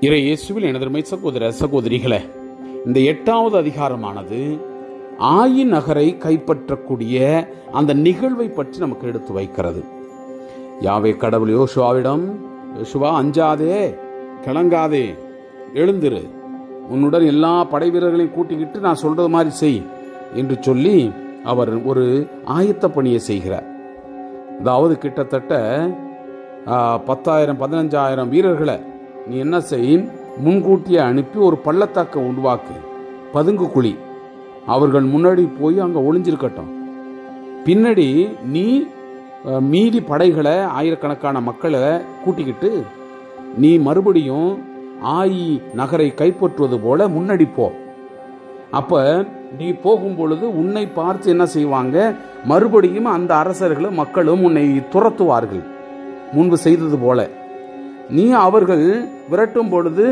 இறை இயேசுவில் எனதருமை சகோதர சகோதரிகளே, இந்த 8வது அதிகாரமானது ஆயி நகரை கைப்பற்றக்கூடிய அந்த நிகழ்வை பற்றி நமக்கு எடுத்து வைக்கிறது. யாவே கடவுள் யோசுவாவிடம், யோசுவா அஞ்சாதே, கிளங்காதே, எழுந்திரு, உன்னுடன் எல்லா படை வீரர்களையும் கூட்டிக்கிட்டு நான் சொல்றது மாதிரி செய் என்று சொல்லி அவர் ஒரு ஆயத்த பணியை செய்கிறார். அதாவது கிட்டத்தட்ட 10,000 15,000 வீரர்களை நீ என்ன செய், முன்கூட்டியே அனுப்பி ஒரு பள்ளத்தாக்க உருவாக்கு, பதுங்கு குழி, அவர்கள் முன்னாடி போய் அங்கே ஒளிஞ்சிருக்கட்டும். பின்னாடி நீ மீதி படைகளை, ஆயிரக்கணக்கான மக்களை கூட்டிக்கிட்டு நீ மறுபடியும் ஆயி நகரை கைப்பற்றுவது போல முன்னாடி போ. அப்ப நீ போகும் பொழுது உன்னை பார்த்து என்ன செய்வாங்க, மறுபடியும் அந்த அரசர்களும் மக்களும் உன்னை துரத்துவார்கள், முன்பு செய்தது போல. நீ அவர்கள் விரட்டும் பொழுது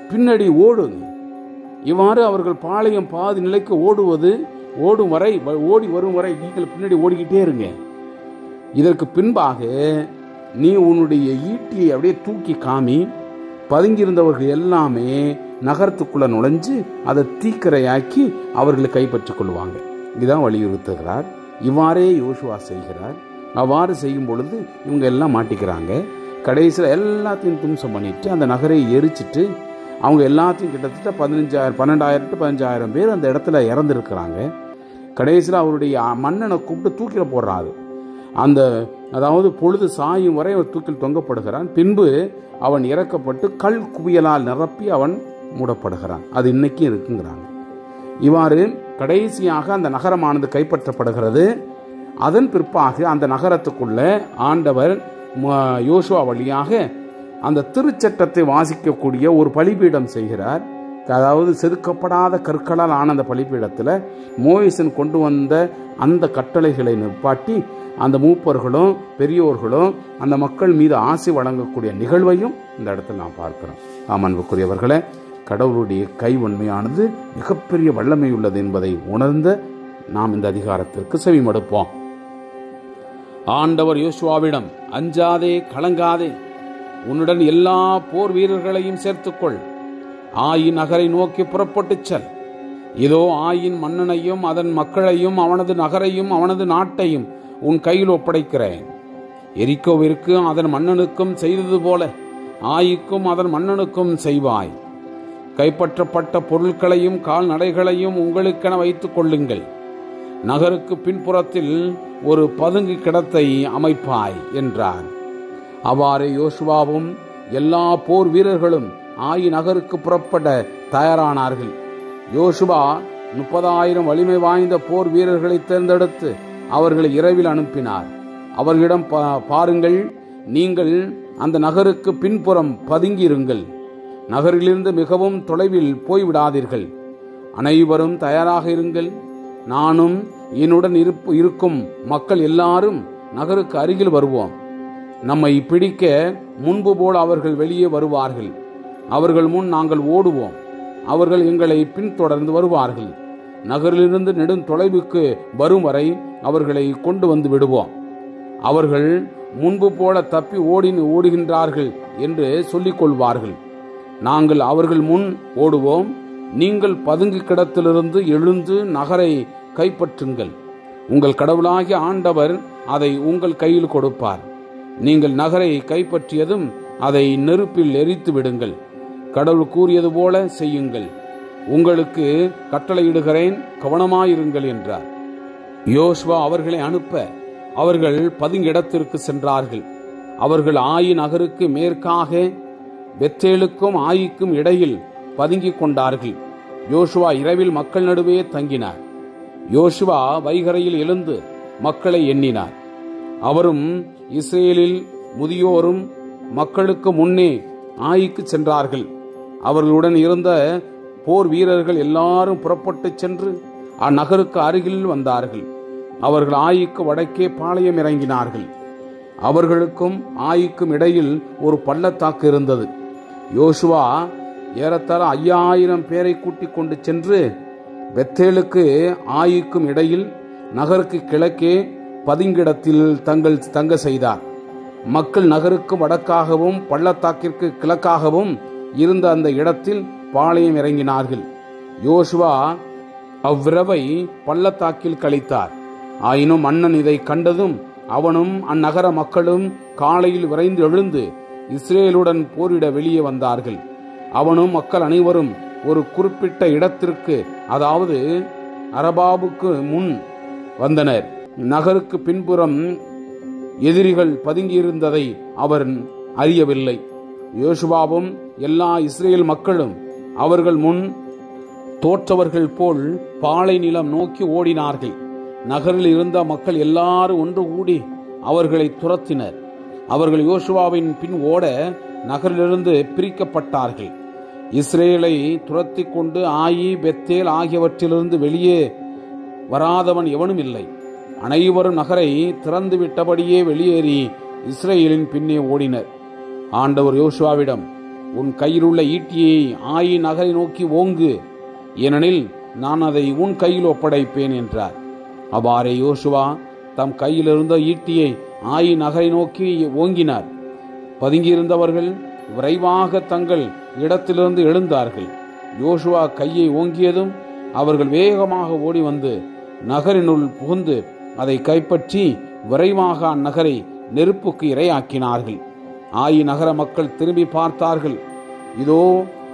பின்னாடி ஓடுங்க. இவ்வாறு அவர்கள் பாளையம் பாதி நிலைக்கு ஓடும் வரை, ஓடி வரும் வரை நீங்கள் பின்னாடி ஓடிக்கிட்டே இருங்க. இதற்கு பின்பாக நீ உன்னுடைய ஈட்டியை அப்படியே தூக்கி காமி, பதுங்கியிருந்தவர்கள் எல்லாமே நகரத்துக்குள்ள நுழைஞ்சு அதை தீக்கிரையாக்கி அவர்களை கைப்பற்றிக் கொள்வாங்க. இதுதான் வலியுறுத்துகிறார். இவ்வாறே யோசுவா செய்கிறார். அவ்வாறு செய்யும் பொழுது இவங்க எல்லாம் மாட்டிக்கிறாங்க. கடைசியில் எல்லாத்தையும் தும்சம் பண்ணிட்டு அந்த நகரை எரிச்சிட்டு அவங்க எல்லாத்தையும் கிட்டத்தட்ட 12,000 to 15,000 பேர் அந்த இடத்துல இறந்துருக்கிறாங்க. கடைசியில் அவருடைய மன்னனை கூப்பிட்டு தூக்கில போடுறாரு. அதாவது பொழுது சாயும் வரை அவர் தூக்கில் தொங்கப்படுகிறான். பின்பு அவன் இறக்கப்பட்டு கல் குவியலால் நிரப்பி அவன் மூடப்படுகிறான். அது இன்னைக்கும் இருக்குங்கிறாங்க. இவ்வாறு கடைசியாக அந்த நகரமானது கைப்பற்றப்படுகிறது. அதன் பிற்பாக அந்த நகரத்துக்குள்ள ஆண்டவர் யோசுவா வழியாக அந்த திருச்சட்டத்தை வாசிக்கக்கூடிய ஒரு பலிபீடம் செய்கிறார். அதாவது செதுக்கப்படாத கற்களால் ஆன அந்த பலிபீடத்தில் மோசேசன் கொண்டு வந்த அந்த கட்டளைகளை நிற்பாட்டி அந்த மூப்பர்களும் பெரியோர்களும் அந்த மக்கள் மீது ஆசை வழங்கக்கூடிய நிகழ்வையும் இந்த இடத்துல நாம் பார்க்கிறோம். அன்புக்குரியவர்களே, கடவுளுடைய கை உண்மையானது மிகப்பெரிய வல்லமை உள்ளது என்பதை உணர்ந்த நாம் இந்த அதிகாரத்திற்கு செவிமடுப்போம். ஆண்டவர் யோசுவாவிடம், அஞ்சாதே, கலங்காதே, உன்னுடன் எல்லா போர் வீரர்களையும் சேர்த்துக்கொள், ஆயி நகரை நோக்கி புறப்பட்டுச் செல். இதோ ஆயின் மன்னனையும் அதன் மக்களையும் அவனது நகரையும் அவனது நாட்டையும் உன் கையில் ஒப்படைக்கிறேன். எரிக்கோவிற்கு அதன் மன்னனுக்கும் செய்தது போல ஆயிக்கும் அதன் மன்னனுக்கும் செய்வாய். கைப்பற்றப்பட்ட பொருட்களையும் கால்நடைகளையும் உங்களுக்கென வைத்துக் கொள்ளுங்கள். நகருக்கு பின்புறத்தில் ஒரு பதுங்கு கிடத்தை அமைப்பாய் என்றார். அவ்வாறு யோசுவாவும் எல்லா போர் வீரர்களும் ஆயி நகருக்கு புறப்பட தயாரானார்கள். யோசுவா 30,000 வலிமை வாய்ந்த போர் வீரர்களை தேர்ந்தெடுத்து அவர்களை இரவில் அனுப்பினார். அவர்களிடம், பாருங்கள், நீங்கள் அந்த நகருக்கு பின்புறம் பதுங்கியிருங்கள், நகரிலிருந்து மிகவும் தொலைவில் போய்விடாதீர்கள், அனைவரும் தயாராக இருங்கள். நானும் என்னுடன் இருக்கும் மக்கள் எல்லாரும் நகருக்கு அருகில் வருவோம். நம்மை பிடிக்க முன்பு போல் அவர்கள் வெளியே வருவார்கள். அவர்கள் முன் நாங்கள் ஓடுவோம். அவர்கள் எங்களை பின்தொடர்ந்து வருவார்கள். நகரிலிருந்து நெடும் தொலைவுக்கு வரும் வரை அவர்களை கொண்டு வந்து விடுவோம். அவர்கள் முன்பு போல தப்பி ஓடுகின்றார்கள் என்று சொல்லிக் கொள்வார்கள். நாங்கள் அவர்கள் முன் ஓடுவோம். நீங்கள் பதுங்கு கிடத்திலிருந்து எழுந்து நகரை கைப்பற்றுங்கள். உங்கள் கடவுளாகிய ஆண்டவர் அதை உங்கள் கையில் கொடுப்பார். நீங்கள் நகரை கைப்பற்றியதும் அதை நெருப்பில் எரித்து விடுங்கள். கடவுள் கூறியது போல செய்யுங்கள். உங்களுக்கு கட்டளையிடுகிறேன், கவனமாயிருங்கள் என்றார். யோசுவா அவர்களை அனுப்ப அவர்கள் பதுங்கிடத்திற்கு சென்றார்கள். அவர்கள் ஆயி நகருக்கு மேற்காக பெத்தேலுக்கும் ஆயிக்கும் இடையில் பதுங்கிக் கொண்டார்கள். யோசுவா இரவில் மக்கள் நடுவே தங்கினார். யோசுவா வைகரையில் எழுந்து மக்களை எண்ணினார். அவரும் இஸ்ரேலில் முதியோரும் மக்களுக்கு முன்னே ஆயிக்கு சென்றார்கள். அவர்களுடன் இருந்த போர் வீரர்கள் எல்லாரும் புறப்பட்டு சென்று அந்நகருக்கு அருகில் வந்தார்கள். அவர்கள் ஆயிக்கு வடக்கே பாளையம் இறங்கினார்கள். அவர்களுக்கும் ஆயிக்கும் இடையில் ஒரு பள்ளத்தாக்கு இருந்தது. யோசுவா ஏறத்தாழ 5,000 பேரை கூட்டிக் கொண்டு சென்று பெத்தேலுக்கு ஆயிக்கும் இடையில் நகருக்கு கிழக்கே பதுங்கிடத்தில் தங்க செய்தார். மக்கள் நகருக்கு வடக்காகவும் பள்ளத்தாக்கிற்கு கிழக்காகவும் இருந்த அந்த இடத்தில் பாளையம் இறங்கினார்கள். யோசுவா அவ்விரவை பள்ளத்தாக்கில் கழித்தார். ஆயினும் மன்னன் இதை கண்டதும் அவனும் அந்நகர மக்களும் காலையில் விரைந்து எழுந்து இஸ்ரேலுடன் போரிட வெளியே வந்தார்கள். அவனும் மக்கள் அனைவரும் ஒரு குறிப்பிட்ட இடத்திற்கு, அதாவது அரபாவுக்கு முன் வந்தனர். நகருக்கு பின்புறம் எதிரிகள் பதுங்கியிருந்ததை அவர் அறியவில்லை. யோசுவாவும் எல்லா இஸ்ரேல் மக்களும் அவர்கள் முன் தோற்றவர்கள் போல் பாலை நிலம் நோக்கி ஓடினார்கள். நகரில் இருந்த மக்கள் எல்லாரும் ஒன்று கூடி அவர்களை துரத்தினர். அவர்கள் யோசுவாவின் பின் ஓட நகரிலிருந்து பிரிக்கப்பட்டார்கள். இஸ்ரேலை துரத்தி கொண்டு ஆயி, பெத்தேல் ஆகியவற்றிலிருந்து வெளியே வராதவன் எவனும் இல்லை. அனைவரும் நகரை திறந்து விட்டபடியே வெளியேறி இஸ்ரேலின் பின்னே ஓடினர். ஆண்டவர் யோசுவாவிடம், உன் கையில் உள்ள ஈட்டியை ஆயி நகரை நோக்கி ஓங்கு, ஏனெனில் நான் அதை உன் கையில் ஒப்படைப்பேன் என்றார். அவ்வாறே யோசுவா தம் கையில் இருந்த ஈட்டியை ஆயி நகரை நோக்கி ஓங்கினார். பதுங்கியிருந்தவர்கள் விரைவாக தங்கள் இடத்திலிருந்து எழுந்தார்கள். யோசுவா கையை ஓங்கியதும் அவர்கள் வேகமாக ஓடி வந்து நகரினுள் புகுந்து அதை கைப்பற்றி விரைவாக அந்நகரை நெருப்புக்கு இரையாக்கினார்கள். ஆயி நகர மக்கள் திரும்பி பார்த்தார்கள். இதோ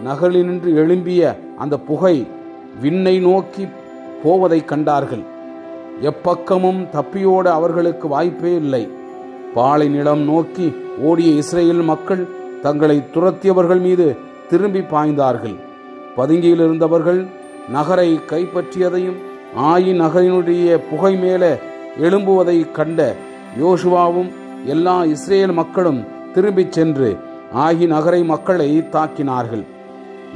நகரினின்று எழும்பிய அந்த புகை விண்ணை நோக்கி போவதை கண்டார்கள். எப்பக்கமும் தப்பியோட அவர்களுக்கு வாய்ப்பே இல்லை. பாலை நிலம் நோக்கி ஓடிய இஸ்ரேல் மக்கள் தங்களை துரத்தியவர்கள் மீது திரும்பி பாய்ந்தார்கள். பதுங்கியில் இருந்தவர்கள் நகரை கைப்பற்றியதையும் ஆயி நகரினுடைய புகை மேலே எழும்புவதை கண்ட யோசுவாவும் எல்லா இஸ்ரேல் மக்களும் திரும்பிச் சென்று ஆயி நகரை மக்களை தாக்கினார்கள்.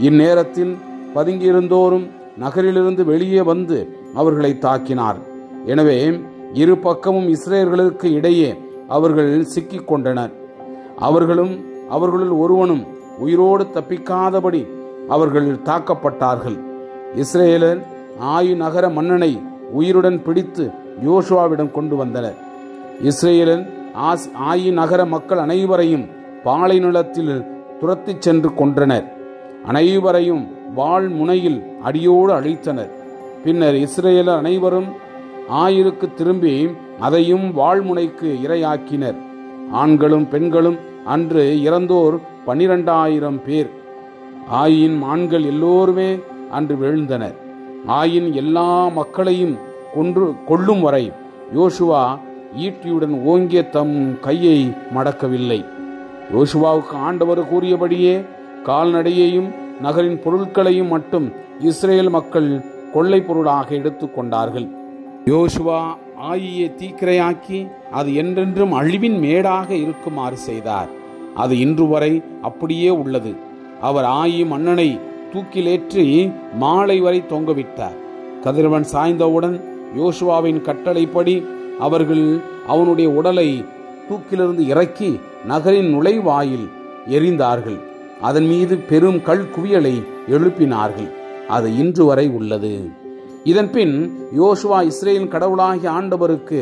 இந்நேரத்தில் பதுங்கியிருந்தோரும் நகரிலிருந்து வெளியே வந்து அவர்களை தாக்கினார். எனவே இரு பக்கமும் இஸ்ரேலர்களுக்கு இடையே அவர்கள் சிக்கிக் கொண்டனர். அவர்களுள் ஒருவனும் உயிரோடு தப்பிக்காதபடி அவர்கள் தாக்கப்பட்டார்கள். இஸ்ரேலர் ஆயி நகர மன்னனை உயிருடன் பிடித்து யோசுவாவிடம் கொண்டு வந்தனர். இஸ்ரேலர் ஆயி நகர மக்கள் அனைவரையும் பாலை நிலத்தில் துரத்திச் சென்று கொன்றனர். அனைவரையும் வாள் முனையில் அடியோடு அழித்தனர். பின்னர் இஸ்ரேலர் அனைவரும் ஆயிருக்கு திரும்பி அதையும் வாழ்முனைக்கு இரையாக்கினர். ஆண்களும் பெண்களும் அன்று இறந்தோர் 12,000 பேர். ஆயின் ஆண்கள் எல்லோருமே அன்று வீழ்ந்தனர். ஆயின் எல்லா மக்களையும் கொல்லும் வரை யோசுவா ஈட்டியுடன் ஓங்கிய தம் கையை மடக்கவில்லை. யோசுவாவுக்கு ஆண்டவர் கூறியபடியே கால்நடையையும் நகரின் பொருட்களையும் மட்டும் இஸ்ரேல் மக்கள் கொள்ளை பொருளாக எடுத்துக் கொண்டார்கள். யோசுவா ஆயியை தீக்கிரையாக்கி அது என்றென்றும் அழிவின் மேடாக இருக்குமாறு செய்தார். அது இன்று வரை அப்படியே உள்ளது. அவர் ஆயி மன்னனை தூக்கிலேற்றி மாலை வரை தொங்கவிட்டார். கதிரவன் சாய்ந்தவுடன் யோசுவாவின் கட்டளைப்படி அவர்கள் அவனுடைய உடலை தூக்கிலிருந்து இறக்கி நகரின் நுழைவாயில் எறிந்தார்கள். அதன் மீது பெரும் கல் குவியலை எழுப்பினார்கள். அது இன்று வரை உள்ளது. இதன்பின் யோசுவா இஸ்ரேலின் கடவுளாகிய ஆண்டவருக்கு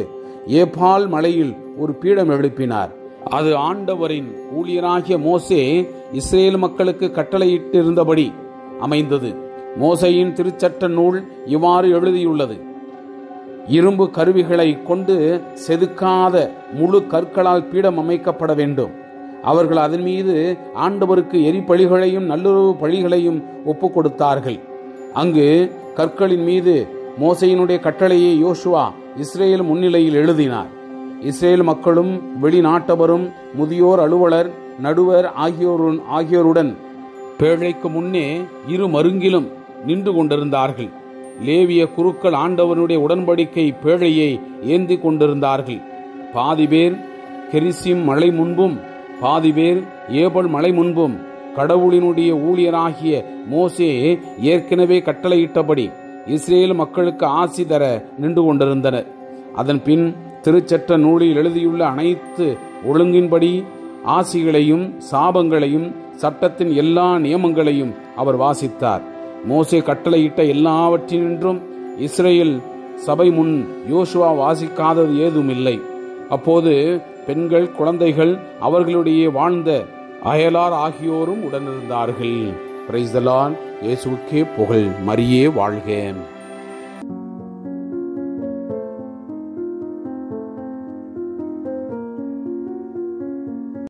ஏபால் மலையில் ஒரு பீடம் எழுப்பினார். அது ஆண்டவரின் ஊழியராகிய மோசே இஸ்ரேல் மக்களுக்கு கட்டளையிட்டிருந்தபடி அமைந்தது. மோசேயின் திருச்சட்ட நூல் இவ்வாறு எழுதியுள்ளது: இரும்பு கருவிகளை கொண்டு செதுக்காத முழு கற்களால் பீடம் அமைக்கப்பட வேண்டும். அவர்கள் அதன் மீது ஆண்டவருக்கு எரிபலிகளையும் நல்லுறவு பலிகளையும் ஒப்பு கொடுத்தார்கள். அங்கு கற்களின் மீது மோசேயினுடைய கட்டளையை யோசுவா இஸ்ரேல் முன்னிலையில் எழுதினார். இஸ்ரேல் மக்களும் வெளிநாட்டவரும் முதியோர், அலுவலர், நடுவர் ஆகியோருடன் பேழைக்கு முன்னே இரு மருங்கிலும் நின்று கொண்டிருந்தார்கள். லேவிய குருக்கள் ஆண்டவனுடைய உடன்படிக்கை பேழையை ஏந்தி கொண்டிருந்தார்கள். பாதி பேர் கெரிசிம் மலை முன்பும் பாதி பேர் ஏபல் மலை முன்பும் கடவுளினுடைய ஊழியராகிய மோசே ஏற்கனவே கட்டளையிட்டபடி இஸ்ரேல் மக்களுக்கு ஆசி தர நின்று கொண்டிருந்தனர். அதன் பின் திருச்சட்ட நூலில் எழுதியுள்ள அனைத்து ஒழுங்கின்படி ஆசிகளையும் சாபங்களையும் சட்டத்தின் எல்லா நியமங்களையும் அவர் வாசித்தார். மோசே கட்டளையிட்ட எல்லாவற்றினின்றும் இஸ்ரேல் சபை முன் யோசுவா வாசிக்காதது ஏதும் இல்லை. அப்போது பெண்கள், குழந்தைகள், அவர்களுடைய வாழ்ந்த அயலார் ஆகியோரும் உடனிருந்தார்கள். Praise the Lord. இயேசுவுக்கே புகழ். மரியே வாழ்க.